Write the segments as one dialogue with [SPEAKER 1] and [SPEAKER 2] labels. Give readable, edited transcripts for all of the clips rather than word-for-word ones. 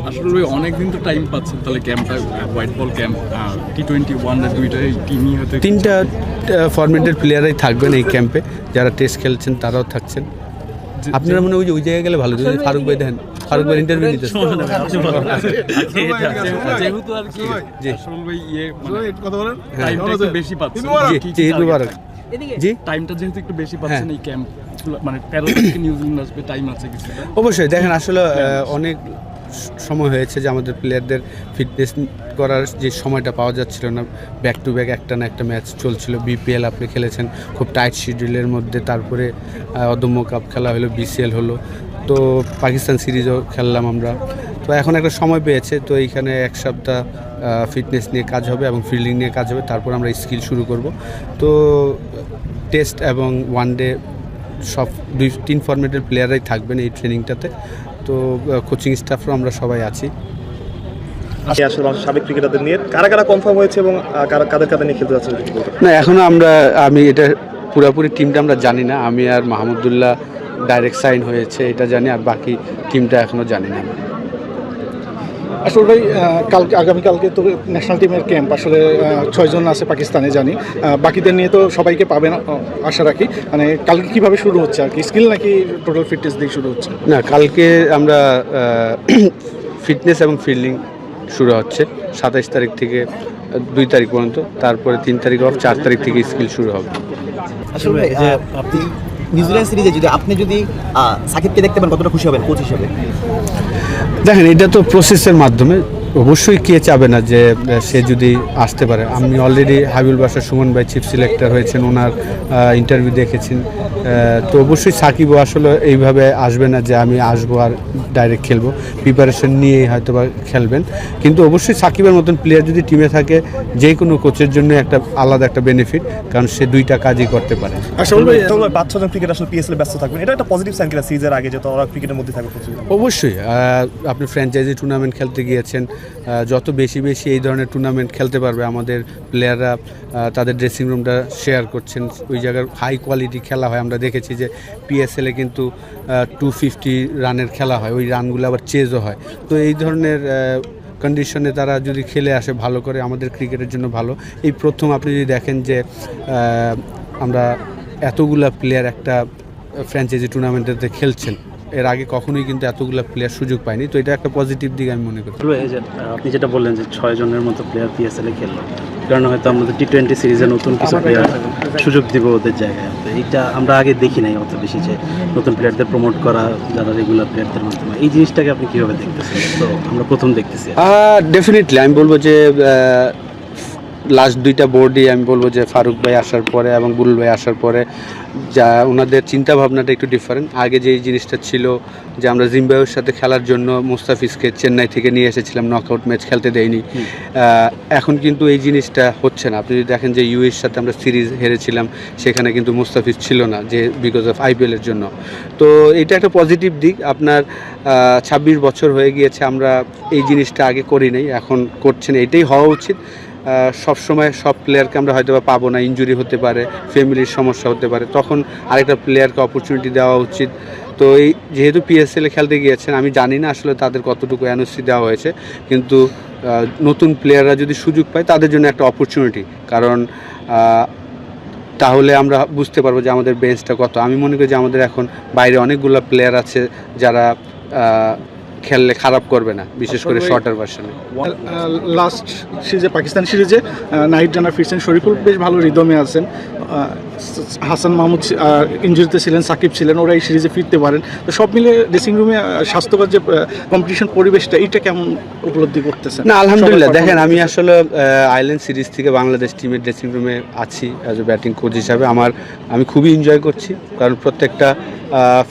[SPEAKER 1] আসলে ভাই অনেকদিন তো টাইম পাচ্ছেন, তাহলে ক্যাম্পটা white ball camp T20 one day দুইটাই টিমই হয়তো
[SPEAKER 2] তিনটা ফরম্যাটের প্লেয়ারই থাকবেন এই ক্যাম্পে, যারা টেস্ট খেলছেন তারাও থাকছেন। আপনারা মনে হয় ওই জায়গায় গেলে ভালো, যদি ফারুক ভাই দেখেন, ফারুক ভাই ইন্টারভিউ নিতে
[SPEAKER 1] যেহেতু আর কি আসলে ভাই কথা বলেন টাইমটা একটু বেশি পাচ্ছেন।
[SPEAKER 2] জি
[SPEAKER 1] টাইমটা যেহেতু একটু বেশি পাচ্ছেন এই ক্যাম্প, মানে 13 থেকে নিউজিল্যান্ড আসবে, টাইম আছে কিছুটা।
[SPEAKER 2] অবশ্যই দেখেন, আসলে অনেক সময় হয়েছে যে আমাদের প্লেয়ারদের ফিটনেস করার যে সময়টা পাওয়া যাচ্ছিল না। ব্যাক টু ব্যাক একটা না একটা ম্যাচ চলছিল। বিপিএল আপনি খেলেছেন খুব টাইট শিডিউলের মধ্যে, তারপরে অদম্য কাপ খেলা হলো, বিসিএল হলো, তো পাকিস্তান সিরিজও খেললাম আমরা। তো এখন একটা সময় পেয়েছে, তো এইখানে এক সপ্তাহ ফিটনেস নিয়ে কাজ হবে এবং ফিল্ডিং নিয়ে কাজ হবে, তারপর আমরা স্কিল শুরু করব। তো টেস্ট এবং ওয়ানডে সব 2-3 ফরম্যাটের প্লেয়াররাই থাকবেন এই ট্রেনিংটাতে। তো কোচিং স্টাফরাও আমরা সবাই আছি।
[SPEAKER 3] আসলে সাবেক ক্রিকেটারদের নিয়ে কারা কারা কনফার্ম হয়েছে এবং কাদের কাদের নিয়ে খেলতে যাচ্ছে
[SPEAKER 2] না, এখনও আমি এটা পুরোপুরি টিমটা আমরা জানি না। আমি আর মাহমুদুল্লাহ ডাইরেক্ট সাইন হয়েছে এটা জানি, আর বাকি টিমটা এখনও জানি না।
[SPEAKER 4] আসলে ভাই আগামীকালকে তো ন্যাশনাল টিমের ক্যাম্প, আসলে 6 জন আছে পাকিস্তানে জানি, বাকিদের নিয়ে তো সবাইকে পাবেন আশা রাখি। মানে কালকে কীভাবে শুরু হচ্ছে আর কি, স্কিল নাকি টোটাল ফিটনেস দিয়ে শুরু হচ্ছে?
[SPEAKER 2] না, কালকে আমরা ফিটনেস এবং ফিল্ডিং শুরু হচ্ছে 27 তারিখ থেকে 2 তারিখ পর্যন্ত, তারপরে 3 তারিখ অফ, 4 তারিখ থেকে স্কিল শুরু হবে।
[SPEAKER 5] আসলে আপনি নিউজিল্যান্ড সিরিজে আপনি যদি সাকিবকে দেখতে পান কতটা খুশি হবেন কোচ হিসেবে?
[SPEAKER 2] দেখেন, এটা তো প্রসেসের মাধ্যমে, অবশ্যই কে চাবে না যে সে যদি আসতে পারে। আমি অলরেডি হাবিবুল বাশার সুমন ভাই চিফ সিলেক্টর হয়েছেন, ওনার ইন্টারভিউ দেখেছেন। তো অবশ্যই সাকিবও আসলে এইভাবে আসবে না যে আমি আসবো আর ডাইরেক্ট খেলবো, প্রিপারেশন নিয়েই হয়তো বা খেলবেন। কিন্তু অবশ্যই সাকিবের মতন প্লেয়ার যদি টিমে থাকে, যে কোনো কোচের জন্য একটা আলাদা একটা বেনিফিট, কারণ সে দুইটা কাজই করতে পারে।
[SPEAKER 3] আসলে 5-6 জন ক্রিকেট আসলে পিএসএল ব্যস্ত থাকবেন, এটা একটা পজিটিভ সাইন কিনা সিরিজের আগে, যে ওরা ক্রিকেটের মধ্যে থাকবে?
[SPEAKER 2] অবশ্যই আপনি ফ্র্যাঞ্চাইজি টুর্নামেন্ট খেলতে গিয়েছেন, যত বেশি এই ধরনের টুর্নামেন্ট খেলতে পারবে আমাদের প্লেয়াররা, তাদের ড্রেসিং রুমটা শেয়ার করছেন, ওই জায়গার হাই কোয়ালিটি খেলা হয়। আমরা দেখেছি যে পিএসএলে কিন্তু 250 রানের খেলা হয়, ওই রানগুলো আবার চেজও হয়। তো এই ধরনের কন্ডিশনে তারা যদি খেলে আসে ভালো করে, আমাদের ক্রিকেটের জন্য ভালো। এই প্রথম আপনি যদি দেখেন যে আমরা এতগুলা প্লেয়ার একটা ফ্র্যাঞ্চাইজি টুর্নামেন্টেতে খেলছেন, এর আগে কখনোই কিন্তু এতগুলো প্লেয়ার সুযোগ পায়নি। তো এটা একটা পজিটিভ দিক আমি মনে করি।
[SPEAKER 6] আপনি যেটা বললেন যে 6 জনের মতো প্লেয়ার পিএসএলে খেললো, কারণ হয়তো আমাদের T20 সিরিজে নতুন কিছু প্লেয়ার সুযোগ দিব ওদের জায়গায়। তো এইটা আমরা আগে দেখি নাই অত বেশি, যে নতুন প্লেয়ারদের প্রমোট করা যারা রেগুলার প্লেয়ারদের মাধ্যমে। এই জিনিসটাকে আপনি কীভাবে দেখতেছেন? তো আমরা প্রথম দেখতেছি।
[SPEAKER 2] ডেফিনেটলি আমি বলবো যে লাস্ট 2টা বোর্ডই আমি বলবো যে ফারুক ভাই আসার পরে এবং বুলুল ভাই আসার পরে যা ওনাদের চিন্তা ভাবনাটা একটু ডিফারেন্ট। আগে যে জিনিসটা ছিল যে আমরা জিম্বাবুয়ের সাথে খেলার জন্য মুস্তাফিজকে চেন্নাই থেকে নিয়ে এসেছিলাম, নকআউট ম্যাচ খেলতে দেয়নি। এখন কিন্তু এই জিনিসটা হচ্ছে না। আপনি যদি দেখেন যে ইউএর সাথে আমরা সিরিজ হেরেছিলাম, সেখানে কিন্তু মুস্তাফিজ ছিল না, যে বিকজ অফ আইপিএলের জন্য। তো এটা একটা পজিটিভ দিক। আপনার 26 বছর হয়ে গিয়েছে, আমরা এই জিনিসটা আগে করি নাই, এখন করছেন, এটাই হওয়া উচিত। সব সময় সব প্লেয়ারকে আমরা হয়তো বা পাবো না, ইনজুরি হতে পারে, ফ্যামিলির সমস্যা হতে পারে, তখন আরেকটা প্লেয়ারকে অপরচুনিটি দেওয়া উচিত। তো এই যেহেতু পিএসএলে খেলতে গিয়েছেন, আমি জানি না আসলে তাদের কতটুকু এনওসি দেওয়া হয়েছে, কিন্তু নতুন প্লেয়াররা যদি সুযোগ পায় তাদের জন্য একটা অপরচুনিটি, কারণ তাহলে আমরা বুঝতে পারবো যে আমাদের বেঞ্চটা কত। আমি মনে করি যে আমাদের এখন বাইরে অনেকগুলো প্লেয়ার আছে যারা খেললে খারাপ করবে না, বিশেষ করে শর্টার ভার্সনে।
[SPEAKER 4] লাস্ট সিরিজে পাকিস্তান সিরিজে নাহিদ রানা ফিরছেন, শরীফুল বেশ ভালো রিদমে আছেন, হাসান মাহমুদ ইনজুরিতে ছিলেন, সাকিব ছিলেন, ওরা এই সিরিজে ফিরতে পারেন। তো সব মিলে ড্রেসিং রুমে স্বাস্থ্যকর যে কম্পিটিশন পরিবেশটা, এটা কেমন উপলব্ধি করতেছেন?
[SPEAKER 2] না, আলহামদুলিল্লাহ। দেখেন, আমি আসলে আইল্যান্ড সিরিজ থেকে বাংলাদেশ টিমের ড্রেসিং রুমে আছি অ্যাজ এ ব্যাটিং কোচ হিসাবে। আমি খুবই এনজয় করছি, কারণ প্রত্যেকটা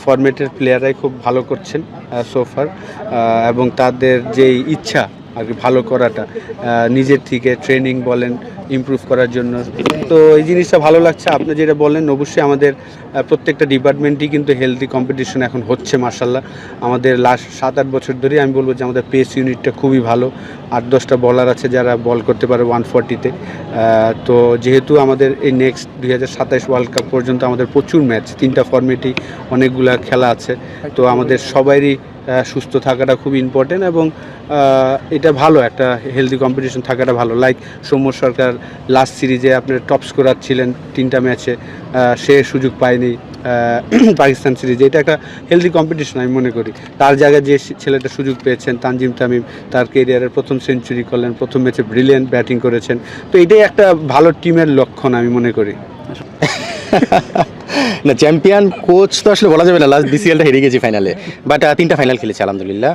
[SPEAKER 2] ফরম্যাটের প্লেয়াররাই খুব ভালো করছেন সোফার, এবং তাদের যেই ইচ্ছা আর কি ভালো করাটা, নিজের থেকে ট্রেনিং বলেন ইমপ্রুভ করার জন্য, তো এই জিনিসটা ভালো লাগছে। আপনি যেটা বলেন, অবশ্যই আমাদের প্রত্যেকটা ডিপার্টমেন্টই কিন্তু হেলদি কম্পিটিশন এখন হচ্ছে মাশাআল্লাহ। আমাদের লাস্ট 7-8 বছর ধরেই আমি বলবো যে আমাদের পেস ইউনিটটা খুবই ভালো। 8-10টা বলার আছে যারা বল করতে পারে 140-তে। তো যেহেতু আমাদের এই নেক্সট 2027 ওয়ার্ল্ড কাপ পর্যন্ত আমাদের প্রচুর ম্যাচ, 3টা ফরম্যাটই অনেকগুলা খেলা আছে, তো আমাদের সবারই সুস্থ থাকাটা খুব ইম্পর্টেন্ট এবং এটা ভালো, একটা হেলদি কম্পিটিশন থাকাটা ভালো। লাইক সৌম্য সরকার লাস্ট সিরিজে আপনার টপ স্কোরার ছিলেন 3টা ম্যাচে, সে সুযোগ পায়নি পাকিস্তান সিরিজে। এটা একটা হেলদি কম্পিটিশন আমি মনে করি। তার জায়গায় যে ছেলেটা সুযোগ পেয়েছেন তানজিম তামিম, তার কেরিয়ারের প্রথম সেঞ্চুরি করলেন, প্রথম ম্যাচে ব্রিলিয়েন্ট ব্যাটিং করেছেন। তো এটাই একটা ভালো টিমের লক্ষণ আমি মনে করি।
[SPEAKER 7] না, চ্যাম্পিয়ন কোচ তো আসলে বলা যাবে না, লাস্ট বিসিএলটা হেরে গেছি ফাইনালে, বাট 3টা ফাইনাল খেলেছি আলহামদুলিল্লাহ।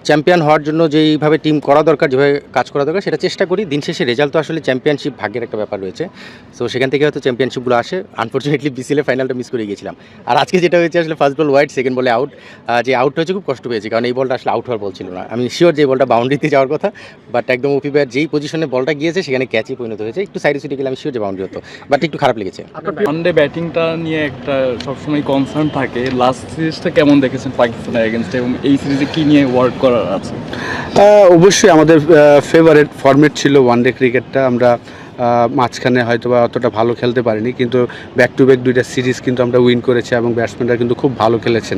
[SPEAKER 7] চ্যাম্পিয়ন হওয়ার জন্য যেইভাবে টিম করা দরকার, যেভাবে কাজ করা দরকার সেটা চেষ্টা করি। দিন শেষে রেজাল্ট তো আসলে চ্যাম্পিয়নশিপ ভাগ্যের একটা ব্যাপার রয়েছে, সো সেখান থেকে হয়তো চ্যাম্পিয়নশিপগুলো আসে। আনফর্চুনেটলি বিসিএলের ফাইনালটা মিস করে গিয়েছিলাম। আর আজকে যেটা হয়েছে আসলে ফার্স্ট বল ওয়াইড, সেকেন্ড বলে আউট। যে আউট হয়েছে খুব কষ্ট পেয়েছি, কারণ এই বলটা আসলে আউট হওয়ার বল ছিল না। আমি শিওর যে এই বলটা বাউন্ডারিতে যাওয়ার কথা, বাট একদম ওপি ব্যাট যেই পজিশনে বলটা গিয়েছে সেখানে ক্যাচে পরিণত হয়েছে। একটু সাইডে সুইডে গেলে আমি শিওর যে বাউন্ডারি হতো, বাট একটু খারাপ লেগেছে।
[SPEAKER 1] ওয়ানডে ব্যাটিংটা নিয়ে একটা সবসময় কনসার্ন থাকে। লাস্ট সিরিজটা কেমন দেখেছেন পাকিস্তানের এগেনস্টে, এবং এই সিরিজে কী নিয়ে ওয়ার্ক করার আছে?
[SPEAKER 2] অবশ্যই আমাদের ফেভারিট ফরম্যাট ছিল ওয়ানডে ক্রিকেটটা। আমরা মাঝখানে হয়তো বা অতটা ভালো খেলতে পারিনি, কিন্তু ব্যাক টু ব্যাক 2টা সিরিজ কিন্তু আমরা উইন করেছি এবং ব্যাটসম্যানরা কিন্তু খুব ভালো খেলেছেন।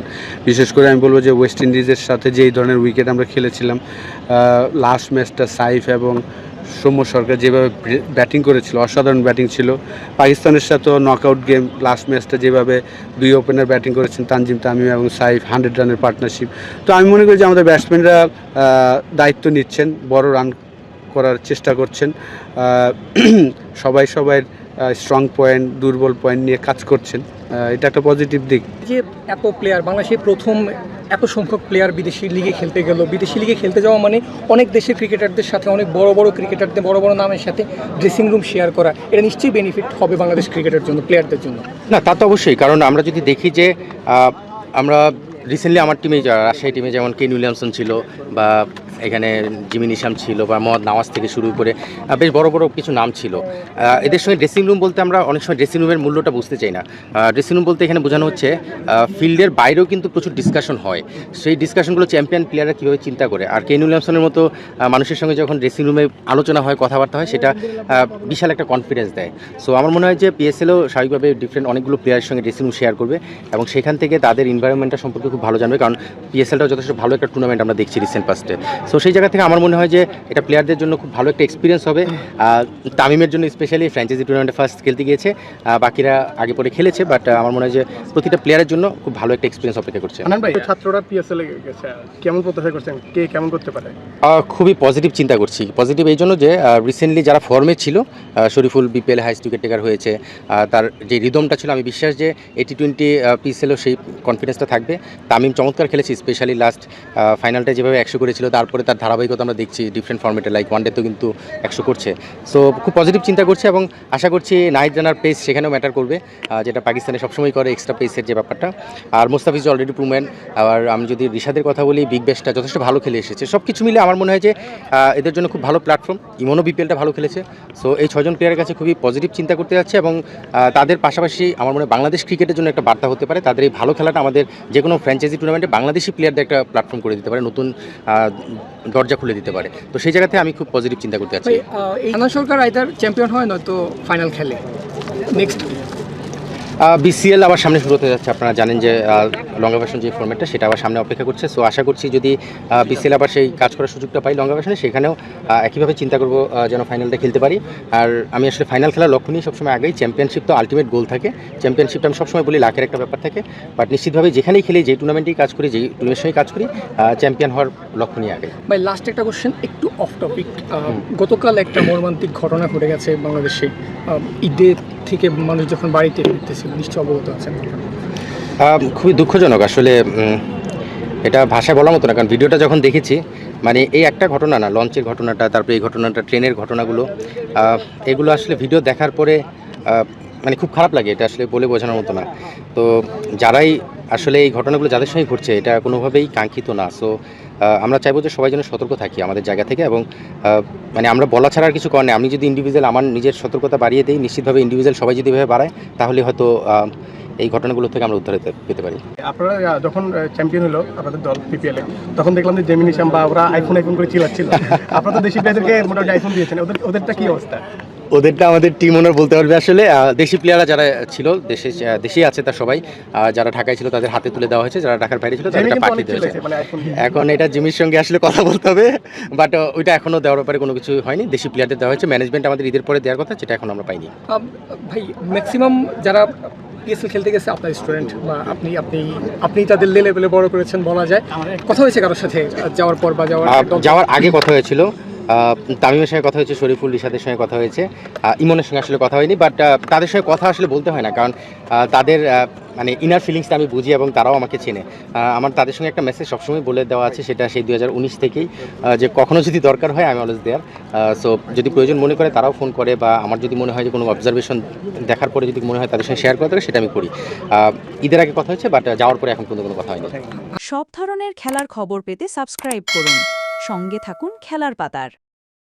[SPEAKER 2] বিশেষ করে আমি বলবো যে ওয়েস্ট ইন্ডিজের সাথে যেই ধরনের উইকেট আমরা খেলেছিলাম, লাস্ট ম্যাচটা সাইফ এবং সৌম্য সরকার যেভাবে ব্যাটিং করেছিল, অসাধারণ ব্যাটিং ছিল। পাকিস্তানের সাথেও নকআউট গেম, লাস্ট ম্যাচটা যেভাবে 2 ওপেনার ব্যাটিং করেছেন তানজিম তামিম এবং সাইফ, 100 রানের পার্টনারশিপ। তো আমি মনে করি যে আমাদের ব্যাটসম্যানরা দায়িত্ব নিচ্ছেন, বড় রান করার চেষ্টা করছেন, সবাই সবাই স্ট্রং পয়েন্ট, দুর্বল পয়েন্ট নিয়ে কাজ করছেন। এটা একটা পজিটিভ দিক।
[SPEAKER 8] যে এত প্লেয়ার, বাংলাদেশে প্রথম এত সংখ্যক প্লেয়ার বিদেশি লিগে খেলতে গেল। বিদেশি লিগে খেলতে যাওয়া মানে অনেক দেশের ক্রিকেটারদের সাথে, অনেক বড় বড় ক্রিকেটারদের, বড় বড় নামের সাথে ড্রেসিং রুম শেয়ার করা, এটা নিশ্চয়ই বেনিফিট হবে বাংলাদেশ ক্রিকেটের জন্য, প্লেয়ারদের জন্য।
[SPEAKER 7] না, তা তো অবশ্যই, কারণ আমরা যদি দেখি যে আমরা রিসেন্টলি আমার টিমে, রাজশাহী টিমে যেমন কেন উইলিয়ামসন ছিল, বা এখানে জিমি নিশাম ছিল, বা মোহাম্মদ নওয়াজ থেকে শুরু করে বেশ বড় বড় কিছু নাম ছিল। এদের সঙ্গে ড্রেসিং রুম বলতে আমরা অনেক সময় ড্রেসিং রুমের মূল্যটা বুঝতে চাই না। ড্রেসিং রুম বলতে এখানে বোঝানো হচ্ছে ফিল্ডের বাইরেও কিন্তু প্রচুর ডিসকাশন হয়। সেই ডিসকাশনগুলো চ্যাম্পিয়ন প্লেয়াররা কীভাবে চিন্তা করে, আর কেন উইলিয়ামসনের মতো মানুষের সঙ্গে যখন ড্রেসিং রুমে আলোচনা হয়, কথাবার্তা হয়, সেটা বিশাল একটা কনফিডেন্স দেয়। সো আমার মনে হয় যে পিএসএলও স্বাভাবিকভাবে ডিফারেন্ট অনেকগুলো প্লেয়ারের সঙ্গে ড্রেসিং রুম শেয়ার করবে, এবং সেখান থেকে তাদের এনভায়রনমেন্টটা সম্পর্কে খুব ভালো জানবে, কারণ পিএসএলটাও যথেষ্ট ভালো একটা টুর্নামেন্ট আমরা দেখছি রিসেন্ট পাস্টে। সো সেই জায়গা থেকে আমার মনে হয় যে এটা প্লেয়ারদের জন্য খুব ভালো একটা এক্সপিরিয়েন্স হবে। তামিমের জন্য স্পেশালি ফ্র্যাঞ্চাইজি টুর্নামেন্টে ফার্স্ট খেলতে গিয়েছে, বাকিরা আগে পরে খেলেছে, বাট আমার মনে হয় যে প্রতিটা প্লেয়ারের জন্য খুব ভালো একটা এক্সপিরিয়েন্স অপেক্ষা করছে।
[SPEAKER 3] ছাত্ররা পিএসএল গেছে, কেমন প্রত্যাশা করছেন, কে কেমন করতে পারে?
[SPEAKER 7] খুবই পজিটিভ চিন্তা করছি। পজিটিভ এই জন্য যে রিসেন্টলি যারা ফর্মে ছিল, Shoriful BPL highest wicket taker হয়েছে, তার যে রিদমটা ছিল, আমি বিশ্বাস যে T20 পিএসএলও সেই কনফিডেন্সটা থাকবে। তামিম চমৎকার খেলেছে, স্পেশালি লাস্ট ফাইনালটা যেভাবে 100 করেছিল, তারপরে তার ধারাবাহিকতা আমরা দেখছি ডিফারেন্ট ফর্মেটে, লাইক ওয়ানডেতেও কিন্তু 100 করছে। সো খুব পজিটিভ চিন্তা করছে, এবং আশা করছি নাহিদ রানার পেস সেখানেও ম্যাটার করবে, যেটা পাকিস্তানে সবসময় করে, এক্সট্রা পেসের যে ব্যাপারটা। আর মোস্তাফিজ অলরেডি প্রুভেন। আর আমি যদি রিশাদের কথা বলি, বিগ ব্যাশটা যথেষ্ট ভালো খেলে এসেছে। সব কিছু মিলে আমার মনে হয় যে এদের জন্য খুব ভালো প্ল্যাটফর্ম। ইমনও বিপিএলটা ভালো খেলেছে। সো এই 6 জন প্লেয়ারের কাছে খুবই পজিটিভ চিন্তা করতে যাচ্ছে, এবং তাদের পাশাপাশি আমার মনে হয় বাংলাদেশ ক্রিকেটের জন্য একটা বার্তা হতে পারে। তাদের এই ভালো খেলাটা আমাদের যে কোনো ফ্র্যাঞ্চাইজি টুর্নামেন্টে বাংলাদেশি প্লেয়ারদের একটা প্ল্যাটফর্ম করে দিতে পারে, নতুন দরজা খুলে দিতে পারে। তো সেই জায়গাতে আমি খুব পজিটিভ চিন্তা করতে যাচ্ছি।
[SPEAKER 8] রানা সরকার আইদার চ্যাম্পিয়ন হয়, নয়তো ফাইনাল খেলে নেক্সট।
[SPEAKER 7] বিসিএল আবার সামনে শুরু হতে যাচ্ছে। আপনারা জানেন যে লঙ্গা ভার্সন যে ফর্মেটটা, সেটা আবার সামনে অপেক্ষা করছে। সো আশা করছি যদি বিসিএল আবার সেই কাজ করার সুযোগটা পাই লঙ্গা ভার্সনে, সেখানেও একইভাবে চিন্তা করব যেন ফাইনালটা খেলতে পারি। আর আমি আসলে ফাইনাল খেলার লক্ষ্য নিয়ে সবসময় আগেই, চ্যাম্পিয়নশিপ তো আলটিমেট গোল থাকে। চ্যাম্পিয়নশিপটা আমি সবসময় বলি লাখের একটা ব্যাপার থাকে, বাট নিশ্চিতভাবে যেখানেই খেলি, যেই টুর্নামেন্টেই কাজ করি, যেই টিমের সঙ্গে কাজ করি, চ্যাম্পিয়ন হওয়ার লক্ষ্য নিয়ে আগে।
[SPEAKER 8] ভাই লাস্ট একটা কোশ্চেন, একটু অফ টপিক। গতকাল একটা মর্মান্তিক ঘটনা ঘটে গেছে বাংলাদেশে। ঈদের থেকে মানুষ যখন বাড়িতে ফিরতেছিল, নিশ্চয় অবগত আছেন।
[SPEAKER 7] খুবই দুঃখজনক আসলে, এটা ভাষায় বলার মতো না, কারণ ভিডিওটা যখন দেখেছি, মানে এই একটা ঘটনা না, লঞ্চের ঘটনাটা, তারপরে এই ঘটনাটা, ট্রেনের ঘটনাগুলো, এগুলো আসলে ভিডিও দেখার পরে মানে খুব খারাপ লাগে। এটা আসলে বলে বোঝানোর মতো না। তো যারাই আসলে এই ঘটনাগুলো যাদের সঙ্গে ঘটছে, এটা কোনোভাবেই কাঙ্ক্ষিত না। সো আমরা চাইবো যে সবাই যেন সতর্ক থাকি আমাদের জায়গা থেকে, এবং মানে আমরা বলা ছাড়া আর কিছু করার নেই। আমি যদি ইন্ডিভিজুয়াল আমার নিজের সতর্কতা বাড়িয়ে দিই, নিশ্চিতভাবে ইন্ডিভিজুয়াল সবাই যদি এভাবে বাড়ায়, তাহলে হয়তো এই ঘটনাগুলো থেকে আমরা উদ্ধার পেতে পারি।
[SPEAKER 3] আপনারা যখন চ্যাম্পিয়ন হলো আপনাদের দল পিপিএলে, তখন দেখলাম যে জেমিনি শ্যাম বা ওরা আইফোন করে চিল্লাচ্ছিল। আপনারা তো দেশি প্লেয়ারদেরকে মোটামুটি আইফোন দিয়েছেন, ওদেরটা কি অবস্থা?
[SPEAKER 7] ওদেরটা আমাদের টিম ওনার বলতে পারবে আসলে। দেশি প্লেয়াররা যারা ছিল দেশেই আছে তার সবাই, যারা ঢাকায় ছিল তাদের হাতে তুলে দেওয়া হয়েছে, যারা ঢাকার বাইরে ছিল তাদেরটা পাঠিয়ে দেওয়া হয়েছে। এখন এটা জিমির সঙ্গে আসলে কথা বলতে হবে, বাট ওইটা এখনও দেওয়ার ব্যাপারে কোনো কিছু হয়নি। দেশি প্লেয়ারদের দেওয়া হয়েছে, ম্যানেজমেন্ট আমাদের ঈদের পরে দেওয়ার কথা, যেটা এখন আমরা পাইনি।
[SPEAKER 8] ভাই ম্যাক্সিমাম যারা পিএসএল খেলতে গেছে আপনার স্টুডেন্ট বা আপনি তাদের লেভেলে বড় করেছেন বলা যায়, কথা হয়েছে কারোর সাথে যাওয়ার পর বা
[SPEAKER 7] যাওয়ার আগে কথা হয়েছিল, তামিমের সঙ্গে কথা হয়েছে, শরীফুল রিশাদের সঙ্গে কথা হয়েছে, ইমনের সঙ্গে আসলে কথা হয়নি। বাট তাদের সঙ্গে কথা আসলে বলতে হয় না, কারণ তাদের মানে ইনার ফিলিংসটা আমি বুঝি এবং তারাও আমাকে চেনে। আমার তাদের সঙ্গে একটা মেসেজ সবসময় বলে দেওয়া আছে, সেটা সেই 2019 থেকেই, যে কখনো যদি দরকার হয় আমি অলওয়েজ দেয়ার। সো যদি প্রয়োজন মনে করে তারাও ফোন করে, বা আমার যদি মনে হয় যে কোনো অবজারভেশন দেখার পরে যদি মনে হয় তাদের সঙ্গে শেয়ার করা থাকে, সেটা আমি করি। ঈদের আগে কথা হয়েছে, বাট যাওয়ার পরে এখন পর্যন্ত কোনো কথা হয়নি।
[SPEAKER 9] সব ধরনের খেলার খবর পেতে সাবস্ক্রাইব করুন, সঙ্গে থাকুন খেলার পাতার।